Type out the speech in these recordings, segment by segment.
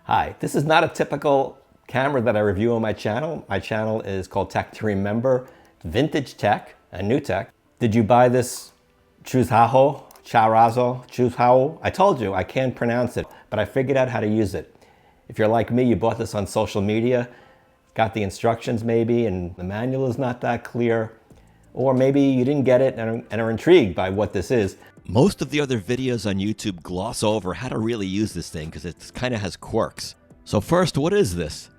Hi, this is not a typical camera that I review on my channel. My channel is called Tech to Remember. Vintage tech and new tech. Did you buy this Chuzhao? I told you I can't pronounce it, but I figured out how to use it. If you're like me, you bought this on social media, got the instructions maybe, and the manual is not that clear. Or maybe you didn't get it and are intrigued by what this is. Most of the other videos on YouTube gloss over how to really use this thing because it kind of has quirks. So first, what is this?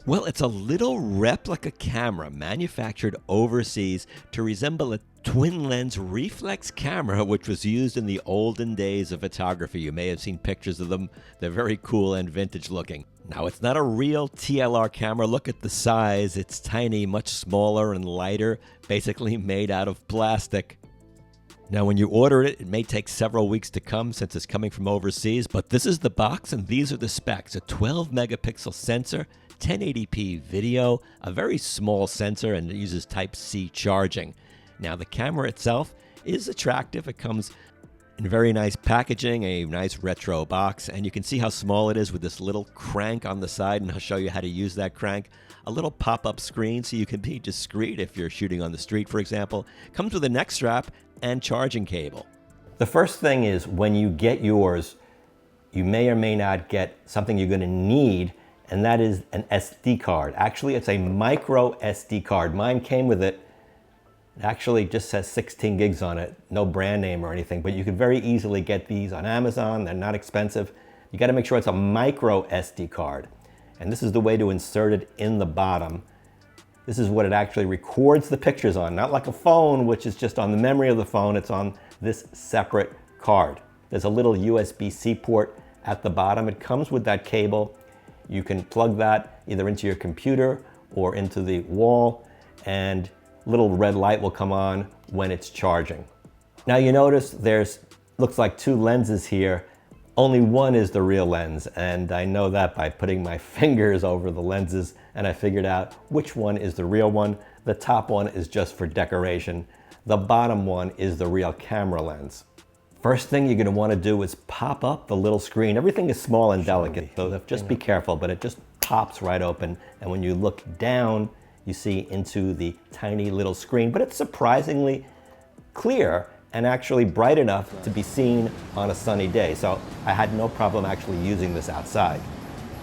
Well, it's a little replica camera manufactured overseas to resemble a twin lens reflex camera which was used in the olden days of photography. You may have seen pictures of them. They're very cool and vintage looking. Now, it's not a real TLR camera. Look at the size. It's tiny, much smaller and lighter, basically made out of plastic. Now, when you order it, it may take several weeks to come since it's coming from overseas, but this is the box and these are the specs. A 12 megapixel sensor, 1080p video, a very small sensor, and it uses Type-C charging. Now, the camera itself is attractive. It comes in very nice packaging, a nice retro box, and you can see how small it is with this little crank on the side, and I'll show you how to use that crank. A little pop-up screen so you can be discreet if you're shooting on the street, for example. Comes with a neck strap and charging cable. The first thing is when you get yours, you may or may not get something you're going to need, and that is an SD card. Actually, it's a micro SD card. Mine came with it. It actually just says 16 gigs on it, no brand name or anything, but you could very easily get these on Amazon. They're not expensive. You got to make sure it's a micro SD card. And this is the way to insert it in the bottom. This is what it actually records the pictures on, not like a phone, which is just on the memory of the phone. It's on this separate card. There's a little USB-C port at the bottom. It comes with that cable. You can plug that either into your computer or into the wall, and little red light will come on when it's charging. Now you notice there's looks like two lenses here. Only one is the real lens, and I know that by putting my fingers over the lenses, and I figured out which one is the real one. The top one is just for decoration. The bottom one is the real camera lens. First thing you're going to want to do is pop up the little screen. Everything is small and delicate, so just be careful, but it just pops right open, and when you look down, you see into the tiny little screen, but it's surprisingly clear and actually bright enough to be seen on a sunny day. So I had no problem actually using this outside.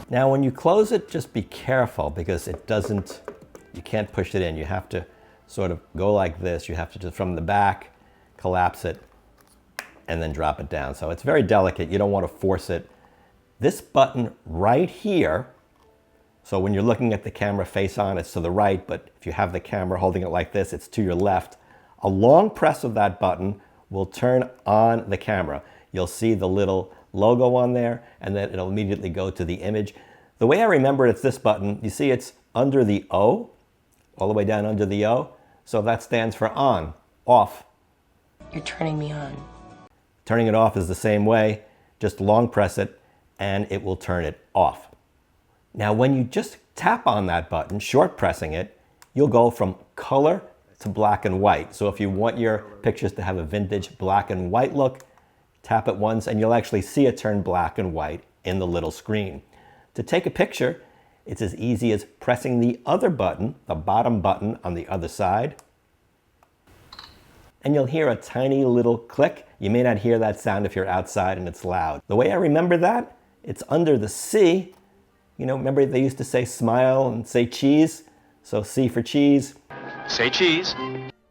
Now, when you close it, just be careful because you can't push it in. You have to sort of go like this. You have to just from the back, collapse it, and then drop it down. So it's very delicate. You don't want to force it. This button right here, so when you're looking at the camera face on, it's to the right, but if you have the camera holding it like this, it's to your left. A long press of that button will turn on the camera. You'll see the little logo on there, and then it'll immediately go to the image. The way I remember it's this button. You see it's under the O, all the way down under the O. So that stands for on, off. You're turning me on. Turning it off is the same way. Just long press it, and it will turn it off. Now, when you just tap on that button, short pressing it, you'll go from color to black and white. So if you want your pictures to have a vintage black and white look, tap it once and you'll actually see it turn black and white in the little screen. To take a picture, it's as easy as pressing the other button, the bottom button on the other side, and you'll hear a tiny little click. You may not hear that sound if you're outside and it's loud. The way I remember that, it's under the C. You know, remember they used to say smile and say cheese? So C for cheese. Say cheese.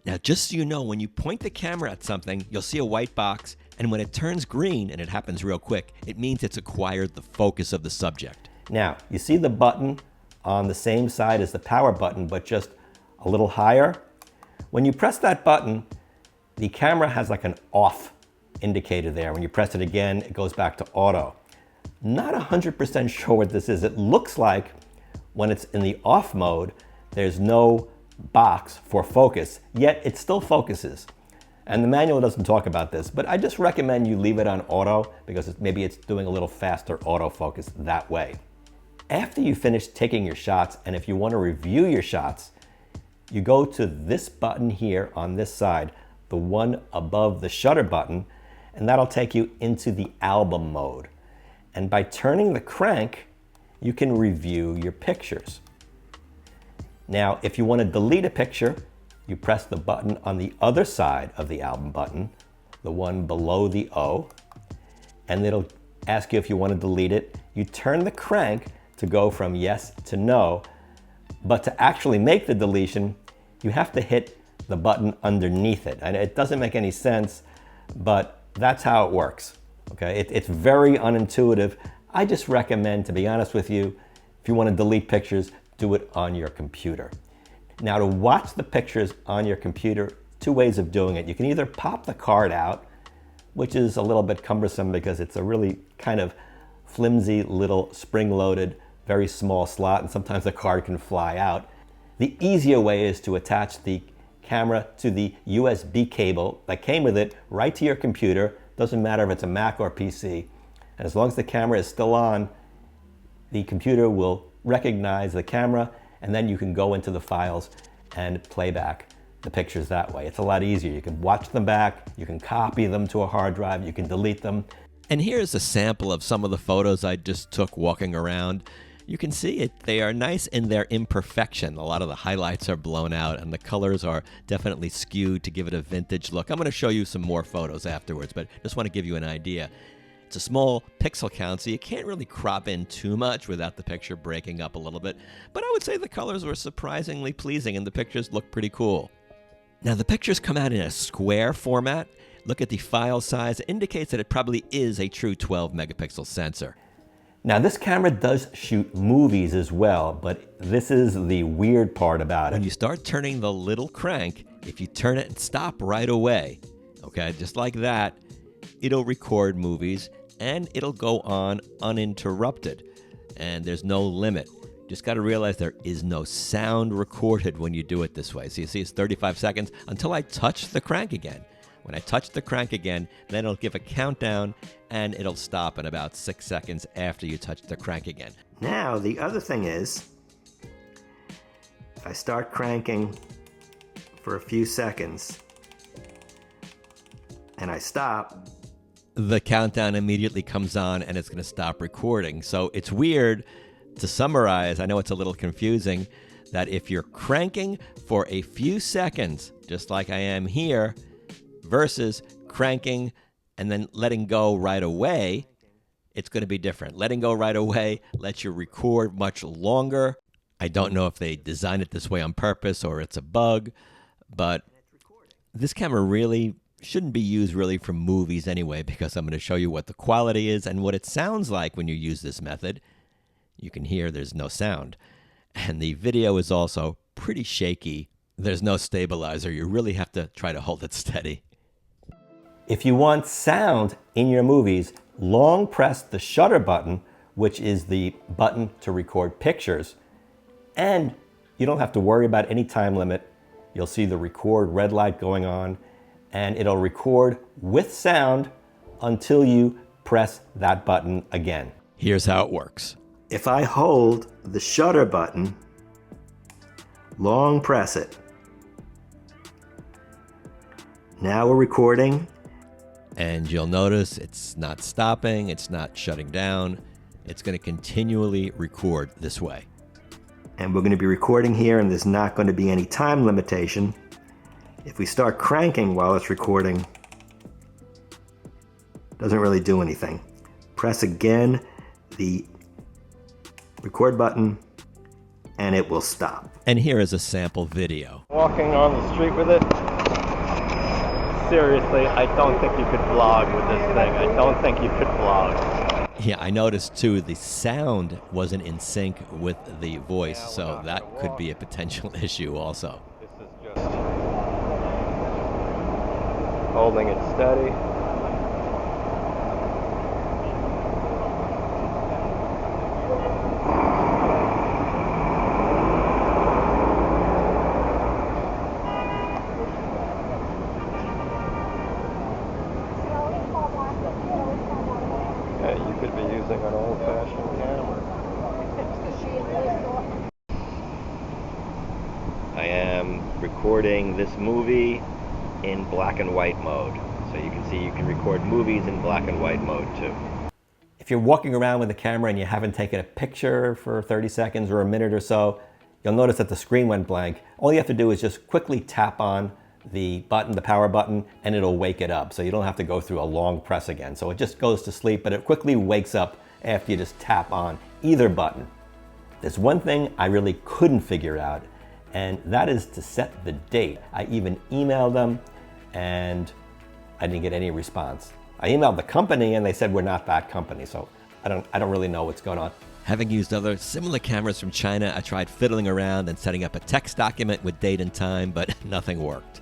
Now, just so you know, when you point the camera at something, you'll see a white box, and when it turns green, and it happens real quick, it means it's acquired the focus of the subject. Now, you see the button on the same side as the power button, but just a little higher. When you press that button, the camera has like an off indicator there. When you press it again, it goes back to auto. Not 100% sure what this is. It looks like when it's in the off mode, there's no box for focus, yet it still focuses. And the manual doesn't talk about this, but I just recommend you leave it on auto because maybe it's doing a little faster autofocus that way. After you finish taking your shots, and if you want to review your shots, you go to this button here on this side, the one above the shutter button, and that'll take you into the album mode. And by turning the crank, you can review your pictures. Now, if you want to delete a picture, you press the button on the other side of the album button, the one below the O, and it'll ask you if you want to delete it. You turn the crank to go from yes to no, but to actually make the deletion, you have to hit the button underneath it. And it doesn't make any sense, but that's how it works. Okay, it's very unintuitive. I just recommend, to be honest with you, if you want to delete pictures, do it on your computer. Now, to watch the pictures on your computer, two ways of doing it. You can either pop the card out, which is a little bit cumbersome because it's a really kind of flimsy little spring-loaded, very small slot, and sometimes the card can fly out. The easier way is to attach the camera to the USB cable that came with it right to your computer. Doesn't matter if it's a Mac or PC. And as long as the camera is still on, the computer will recognize the camera, and then you can go into the files and play back the pictures that way. It's a lot easier. You can watch them back, you can copy them to a hard drive, you can delete them. And here's a sample of some of the photos I just took walking around. You can see it. They are nice in their imperfection. A lot of the highlights are blown out and the colors are definitely skewed to give it a vintage look. I'm going to show you some more photos afterwards, but just want to give you an idea. It's a small pixel count, so you can't really crop in too much without the picture breaking up a little bit. But I would say the colors were surprisingly pleasing and the pictures look pretty cool. Now the pictures come out in a square format. Look at the file size. It indicates that it probably is a true 12 megapixel sensor. Now this camera does shoot movies as well, but this is the weird part about it. When you start turning the little crank, if you turn it and stop right away, okay, just like that, it'll record movies and it'll go on uninterrupted. And there's no limit. Just got to realize there is no sound recorded when you do it this way. So you see it's 35 seconds until I touch the crank again. When I touch the crank again, then it'll give a countdown and it'll stop in about 6 seconds after you touch the crank again. Now, the other thing is, if I start cranking for a few seconds and I stop, the countdown immediately comes on and it's going to stop recording. So it's weird. To summarize, I know it's a little confusing, that if you're cranking for a few seconds, just like I am here, versus cranking and then letting go right away, it's going to be different. Letting go right away lets you record much longer. I don't know if they designed it this way on purpose or it's a bug, but this camera really shouldn't be used really for movies anyway, because I'm going to show you what the quality is and what it sounds like when you use this method. You can hear there's no sound. And the video is also pretty shaky. There's no stabilizer. You really have to try to hold it steady. If you want sound in your movies, long press the shutter button, which is the button to record pictures, and you don't have to worry about any time limit. You'll see the record red light going on, and it'll record with sound until you press that button again. Here's how it works. If I hold the shutter button, long press it. Now we're recording. And you'll notice it's not stopping, it's not shutting down. It's going to continually record this way. And we're going to be recording here, and there's not going to be any time limitation. If we start cranking while it's recording, it doesn't really do anything. Press again the record button and it will stop. And here is a sample video. Walking on the street with it. Seriously, I don't think you could vlog with this thing. I don't think you could vlog. Yeah, I noticed too the sound wasn't in sync with the voice, so that could be a potential issue also. This is just holding it steady. You could be using an old-fashioned camera. I am recording this movie in black and white mode. So you can see you can record movies in black and white mode too. If you're walking around with a camera and you haven't taken a picture for 30 seconds or a minute or so, you'll notice that the screen went blank. All you have to do is just quickly tap on the button, the power button, and it'll wake it up. So you don't have to go through a long press again. So it just goes to sleep, but it quickly wakes up after you just tap on either button. There's one thing I really couldn't figure out, and that is to set the date. I even emailed them and I didn't get any response. I emailed the company and they said we're not that company, so I don't really know what's going on. Having used other similar cameras from China, I tried fiddling around and setting up a text document with date and time, but nothing worked.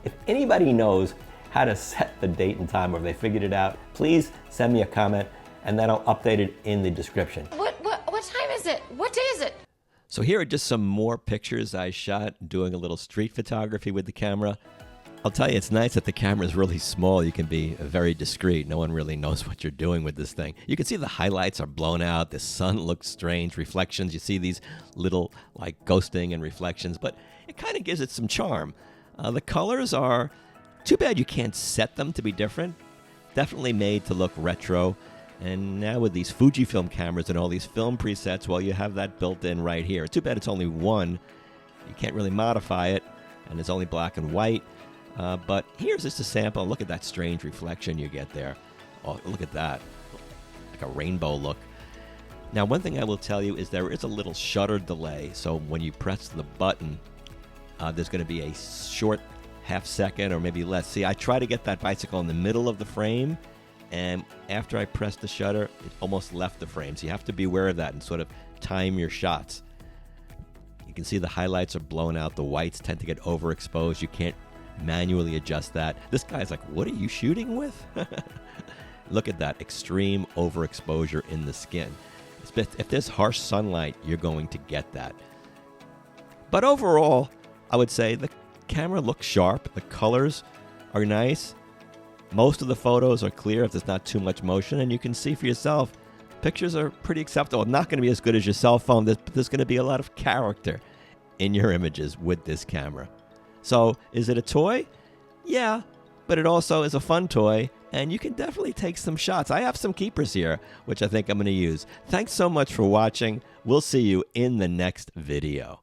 If anybody knows how to set the date and time or if they figured it out, please send me a comment and then I'll update it in the description. What time is it? What day is it? So here are just some more pictures I shot doing a little street photography with the camera. I'll tell you, it's nice that the camera is really small. You can be very discreet. No one really knows what you're doing with this thing. You can see the highlights are blown out. The sun looks strange. Reflections, you see these little like ghosting and reflections, but it kind of gives it some charm. The colors are too bad you can't set them to be different. Definitely made to look retro. And now with these Fujifilm cameras and all these film presets, well, you have that built in right here. Too bad it's only one. You can't really modify it, and it's only black and white. But here's just a sample. Look at that strange reflection you get there. Oh, look at that. Like a rainbow look. Now, one thing I will tell you is there is a little shutter delay. So when you press the button, there's going to be a short half second or maybe less. See, I try to get that bicycle in the middle of the frame, and after I pressed the shutter, it almost left the frame. So you have to be aware of that and sort of time your shots. You can see the highlights are blown out. The whites tend to get overexposed. You can't manually adjust that. This guy's like, what are you shooting with? Look at that extreme overexposure in the skin. If there's harsh sunlight, you're going to get that. But overall, I would say the camera looks sharp. The colors are nice. Most of the photos are clear if there's not too much motion, and you can see for yourself, pictures are pretty acceptable. Not going to be as good as your cell phone, but there's going to be a lot of character in your images with this camera. So, is it a toy? Yeah, but it also is a fun toy, and you can definitely take some shots. I have some keepers here, which I think I'm going to use. Thanks so much for watching. We'll see you in the next video.